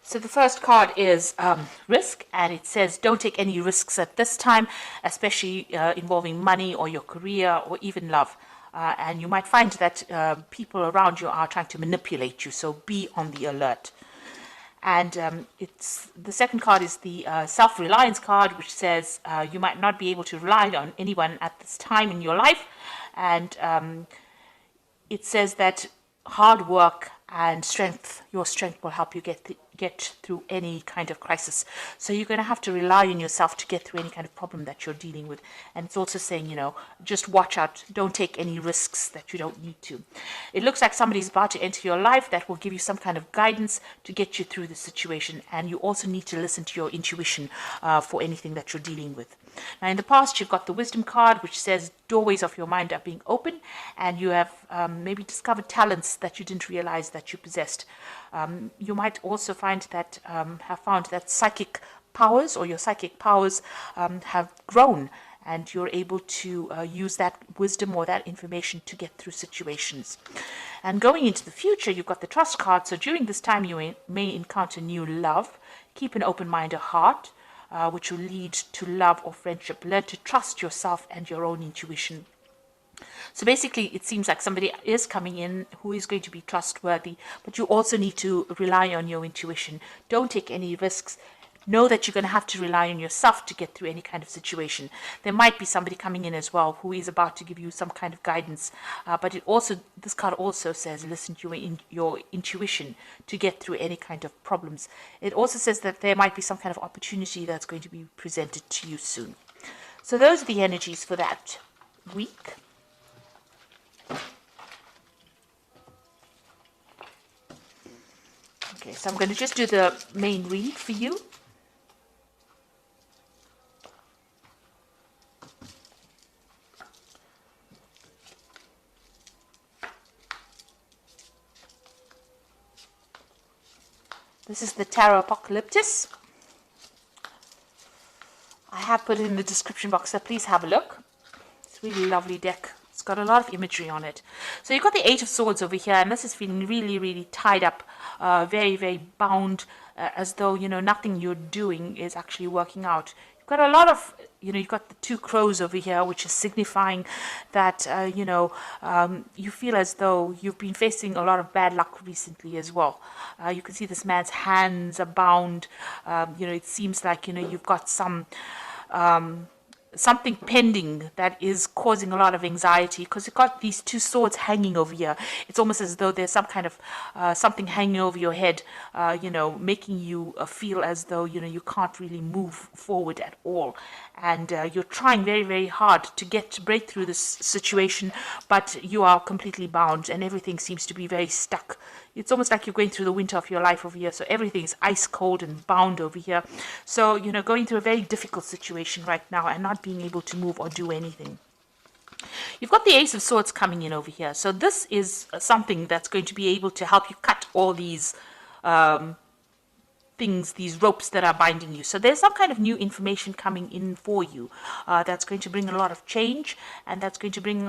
So the first card is risk, and it says don't take any risks at this time, especially involving money or your career or even love. And you might find that people around you are trying to manipulate you, so be on the alert. And it's the second card is the self-reliance card, which says you might not be able to rely on anyone at this time in your life, and it says that hard work and your strength will help you get through any kind of crisis. So you're going to have to rely on yourself to get through any kind of problem that you're dealing with. And it's also saying, just watch out, don't take any risks that you don't need to. It looks like somebody's about to enter your life that will give you some kind of guidance to get you through the situation. And you also need to listen to your intuition for anything that you're dealing with. Now, in the past, you've got the wisdom card, which says doorways of your mind are being open, and you have maybe discovered talents that you didn't realize that you possessed. You might also find that have found that psychic powers or your psychic powers have grown, and you're able to use that wisdom or that information to get through situations. And going into the future, you've got the trust card. So during this time, you may encounter new love. Keep an open mind or heart, which will lead to love or friendship. Learn to trust yourself and your own intuition. So basically, it seems like somebody is coming in who is going to be trustworthy, but you also need to rely on your intuition. Don't take any risks. Know that you're going to have to rely on yourself to get through any kind of situation. There might be somebody coming in as well who is about to give you some kind of guidance, but this card also says listen to your intuition to get through any kind of problems. It also says that there might be some kind of opportunity that's going to be presented to you soon. So those are the energies for that week. Okay, so I'm going to just do the main read for you. This is the Tarot Apocalyptus. I have put it in the description box, so please have a look. It's a really lovely deck. It's got a lot of imagery on it. So you've got the Eight of Swords over here, and this is feeling really, really tied up, very, very bound, as though, nothing you're doing is actually working out. You've got a lot of, you've got the Two Crows over here, which is signifying that, you feel as though you've been facing a lot of bad luck recently as well. You can see this man's hands are bound. It seems like, you've got something pending that is causing a lot of anxiety, because you've got these two swords hanging over here. It's almost as though there's some kind of something hanging over your head, making you feel as though, you can't really move forward at all. And you're trying very, very hard to break through this situation, but you are completely bound and everything seems to be very stuck. It's almost like you're going through the winter of your life over here. So everything is ice cold and bound over here. So, going through a very difficult situation right now and not being able to move or do anything. You've got the Ace of Swords coming in over here. So this is something that's going to be able to help you cut all these things, these ropes that are binding you. So there's some kind of new information coming in for you that's going to bring a lot of change, and that's going to bring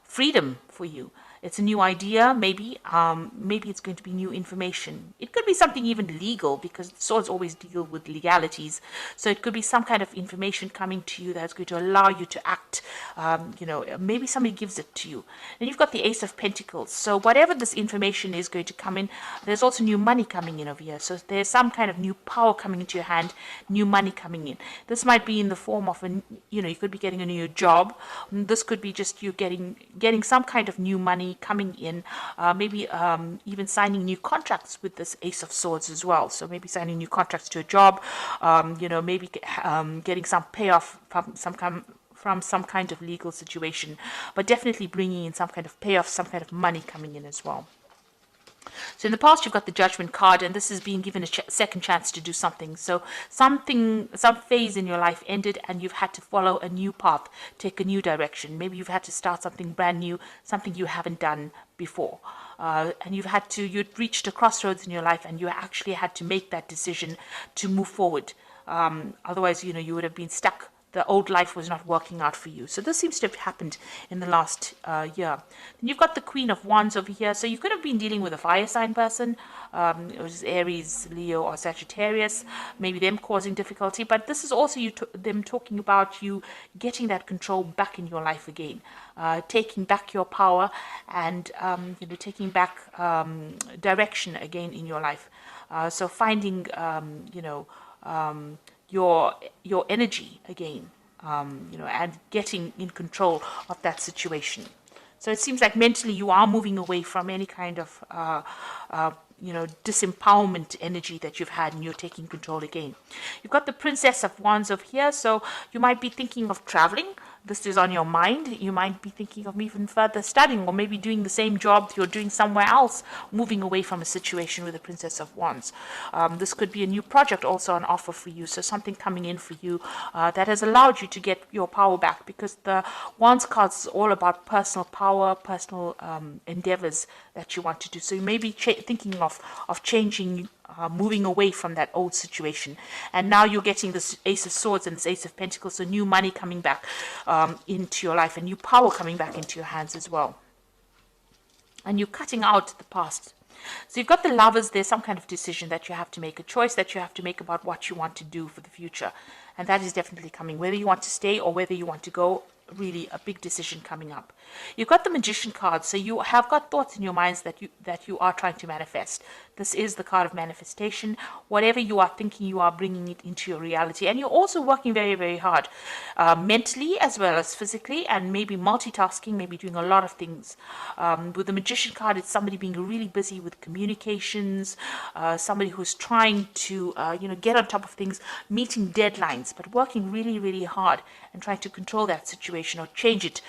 freedom for you. It's a new idea, maybe it's going to be new information. It could be something even legal, because swords always deal with legalities. So it could be some kind of information coming to you that's going to allow you to act. Maybe somebody gives it to you. And you've got the Ace of Pentacles. So whatever this information is going to come in, there's also new money coming in over here. So there's some kind of new power coming into your hand, new money coming in. This might be in the form of you could be getting a new job. This could be just you getting some kind of new money coming in, maybe even signing new contracts with this Ace of Swords as well. So maybe signing new contracts to a job, maybe getting some payoff from some kind of legal situation, but definitely bringing in some kind of payoff, some kind of money coming in as well. So in the past, you've got the Judgment card, and this is being given a second chance to do something. So some phase in your life ended, and you've had to follow a new path, take a new direction. Maybe you've had to start something brand new, something you haven't done before. And you'd reached a crossroads in your life, and you actually had to make that decision to move forward. Otherwise, you would have been stuck the old life was not working out for you. So this seems to have happened in the last year. Then you've got the Queen of Wands over here. So you could have been dealing with a fire sign person, it was Aries, Leo, or Sagittarius, maybe them causing difficulty. But this is also them talking about you getting that control back in your life again, taking back your power, and taking back direction again in your life. So finding your energy again, and getting in control of that situation. So it seems like mentally you are moving away from any kind of disempowerment energy that you've had, and you're taking control again. You've got the Princess of Wands over here, so you might be thinking of traveling. This is on your mind. You might be thinking of even further studying, or maybe doing the same job you're doing somewhere else, moving away from a situation with the Princess of Wands. This could be a new project also on offer for you, so something coming in for you that has allowed you to get your power back, because the Wands card is all about personal power, personal endeavors that you want to do. So you may be thinking of changing, moving away from that old situation, and now you're getting this Ace of Swords and this Ace of Pentacles, so new money coming back into your life, and new power coming back into your hands as well, and you're cutting out the past. So you've got the Lovers. There's some kind of decision that you have to make, a choice that you have to make about what you want to do for the future, and that is definitely coming, whether you want to stay or whether you want to go. Really a big decision coming up. You've got the Magician card, so you have got thoughts in your minds that you are trying to manifest. This is the card of manifestation. Whatever you are thinking, you are bringing it into your reality, and you're also working very, very hard, mentally as well as physically, and maybe multitasking, maybe doing a lot of things. With the Magician card, it's somebody being really busy with communications, somebody who's trying to get on top of things, meeting deadlines, but working really, really hard and trying to control that situation or change it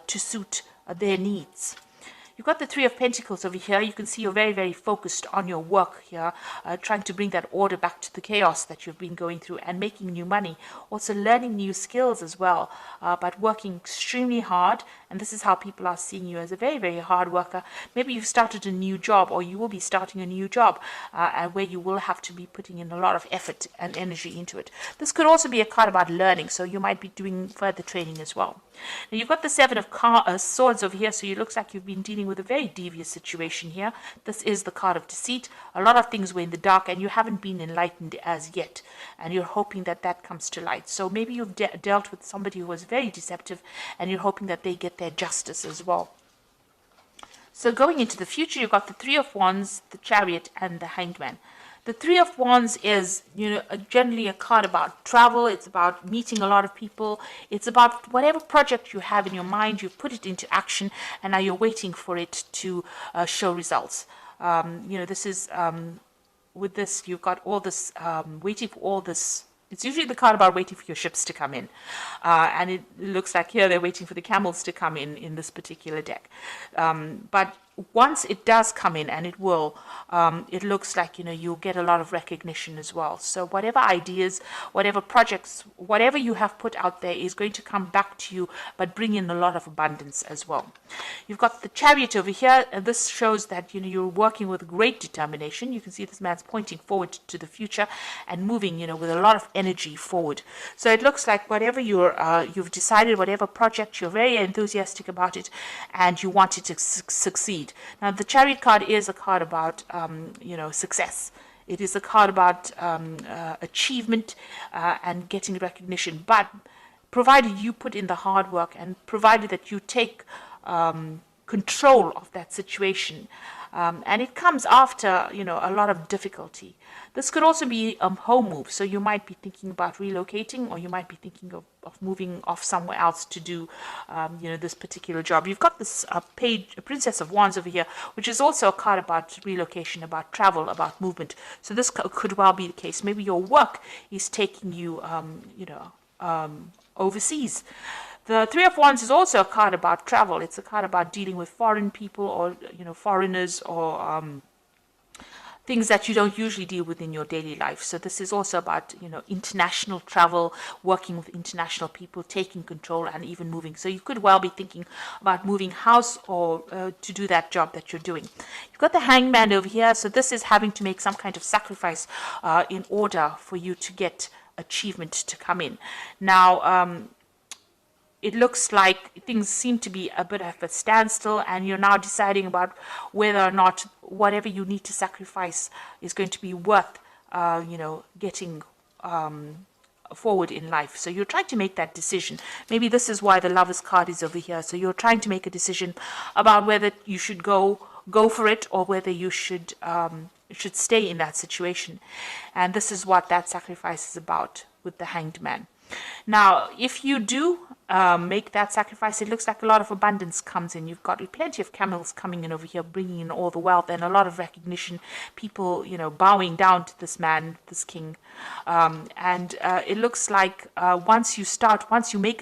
to suit their needs. You've got the Three of Pentacles over here. You can see you're very, very focused on your work here, trying to bring that order back to the chaos that you've been going through, and making new money. Also learning new skills as well, but working extremely hard. And this is how people are seeing you, as a very, very hard worker. Maybe you've started a new job, or you will be starting a new job, where you will have to be putting in a lot of effort and energy into it. This could also be a card about learning, so you might be doing further training as well. Now you've got the Seven of Swords over here, so it looks like you've been dealing with a very devious situation here. This is the card of deceit. A lot of things were in the dark, and you haven't been enlightened as yet, and you're hoping that that comes to light. So maybe you've dealt with somebody who was very deceptive, and you're hoping that they get their justice as well. So going into the future, you've got the Three of Wands, the Chariot, and the Hanged Man. The Three of Wands is, generally a card about travel. It's about meeting a lot of people. It's about whatever project you have in your mind, you've put it into action, and now you're waiting for it to show results. This is, with this, you've got all this, waiting for all this. It's usually the card about waiting for your ships to come in. And it looks like here they're waiting for the camels to come in this particular deck. But once it does come in, and it will, it looks like, you'll get a lot of recognition as well. So whatever ideas, whatever projects, whatever you have put out there is going to come back to you, but bring in a lot of abundance as well. You've got the Chariot over here, and this shows that, you're working with great determination. You can see this man's pointing forward to the future and moving, with a lot of energy forward. So it looks like whatever you've decided, whatever project, you're very enthusiastic about it, and you want it to succeed. Now, the Chariot card is a card about, success. It is a card about achievement and getting recognition. But provided you put in the hard work, and provided that you take control of that situation, and it comes after, a lot of difficulty. This could also be a home move, so you might be thinking about relocating, or you might be thinking of moving off somewhere else to do, this particular job. You've got this Princess of Wands over here, which is also a card about relocation, about travel, about movement. So this could well be the case. Maybe your work is taking you, overseas. The Three of Wands is also a card about travel. It's a card about dealing with foreign people, or, foreigners, or things that you don't usually deal with in your daily life. So this is also about, international travel, working with international people, taking control, and even moving. So you could well be thinking about moving house, or to do that job that you're doing. You've got the Hangman over here. So this is having to make some kind of sacrifice in order for you to get achievement to come in. Now, it looks like things seem to be a bit of a standstill, and you're now deciding about whether or not whatever you need to sacrifice is going to be worth, getting forward in life. So you're trying to make that decision. Maybe this is why the Lovers card is over here. So you're trying to make a decision about whether you should go for it, or whether you should stay in that situation. And this is what that sacrifice is about with the Hanged Man. Now, if you do make that sacrifice, it looks like a lot of abundance comes in. You've got plenty of camels coming in over here, bringing in all the wealth, and a lot of recognition. People, bowing down to this man, this king. And it looks like once you make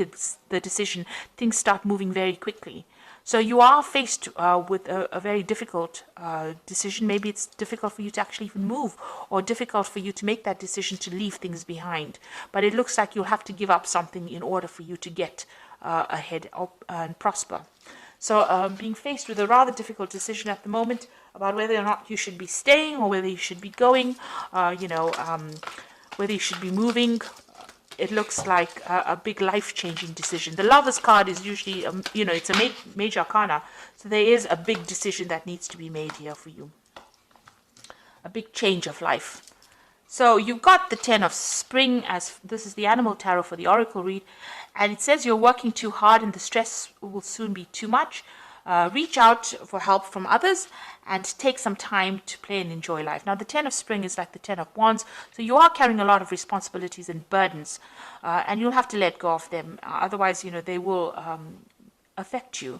the decision, things start moving very quickly. So you are faced with a very difficult decision. Maybe it's difficult for you to actually even move, or difficult for you to make that decision to leave things behind. But it looks like you'll have to give up something in order for you to get ahead and prosper. So being faced with a rather difficult decision at the moment about whether or not you should be staying, or whether you should be going, whether you should be moving. It looks like a big life-changing decision. The Lovers card is usually, it's a major arcana. So there is a big decision that needs to be made here for you. A big change of life. So you've got the 10 of Spring, as this is the animal tarot for the oracle read. And it says you're working too hard and the stress will soon be too much. Reach out for help from others and take some time to play and enjoy life. Now, the 10 of Spring is like the 10 of Wands, so you are carrying a lot of responsibilities and burdens, and you'll have to let go of them. Otherwise, they will affect you.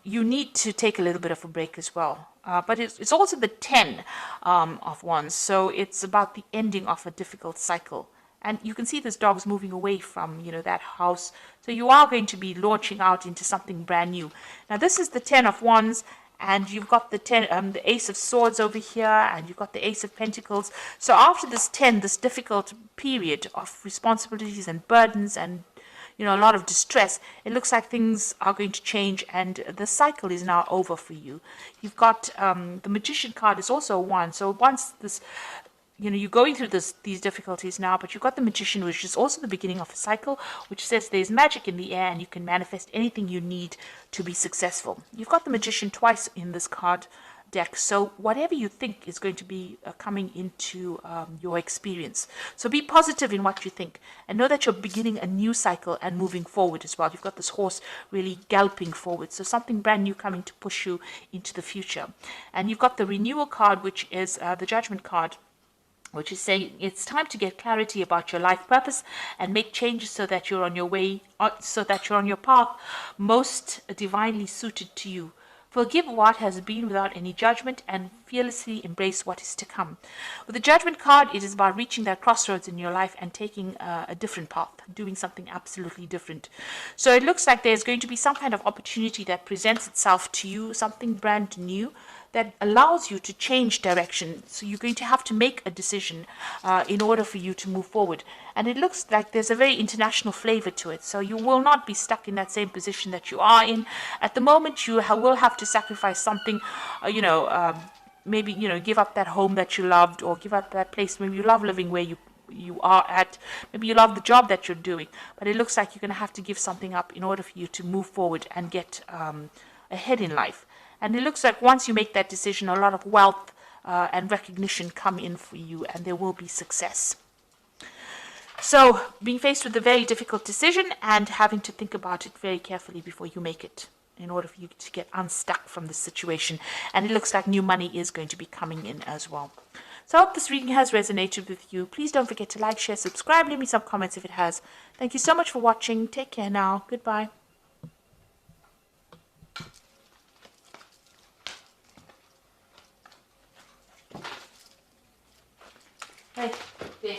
You need to take a little bit of a break as well. But it's also the 10 of Wands, so it's about the ending of a difficult cycle. And you can see this dog's moving away from, that house. So you are going to be launching out into something brand new. Now, this is the 10 of Wands, and you've got the Ace of Swords over here, and you've got the Ace of Pentacles. So after this difficult period of responsibilities and burdens and, a lot of distress, it looks like things are going to change, and the cycle is now over for you. You've got the Magician card is also a 1. So once this... you're going through these difficulties now, but you've got the Magician, which is also the beginning of a cycle, which says there's magic in the air and you can manifest anything you need to be successful. You've got the Magician twice in this card deck, so whatever you think is going to be coming into your experience. So be positive in what you think, and know that you're beginning a new cycle and moving forward as well. You've got this horse really galloping forward, so something brand new coming to push you into the future. And you've got the Renewal card, which is the Judgment card, which is saying it's time to get clarity about your life purpose and make changes so that you're on your way, so that you're on your path most divinely suited to you. Forgive what has been without any judgment and fearlessly embrace what is to come. With the Judgment card, it is about reaching that crossroads in your life and taking a different path, doing something absolutely different. So it looks like there's going to be some kind of opportunity that presents itself to you, something brand new, that allows you to change direction. So you're going to have to make a decision in order for you to move forward. And it looks like there's a very international flavor to it. So you will not be stuck in that same position that you are in. At the moment, you will have to sacrifice something, maybe, give up that home that you loved, or give up that place. Maybe you love living where you are at. Maybe you love the job that you're doing. But it looks like you're going to have to give something up in order for you to move forward and get ahead in life. And it looks like once you make that decision, a lot of wealth and recognition come in for you, and there will be success. So being faced with a very difficult decision and having to think about it very carefully before you make it, in order for you to get unstuck from this situation. And it looks like new money is going to be coming in as well. So I hope this reading has resonated with you. Please don't forget to like, share, subscribe, leave me some comments if it has. Thank you so much for watching. Take care now. Goodbye. Hey, there.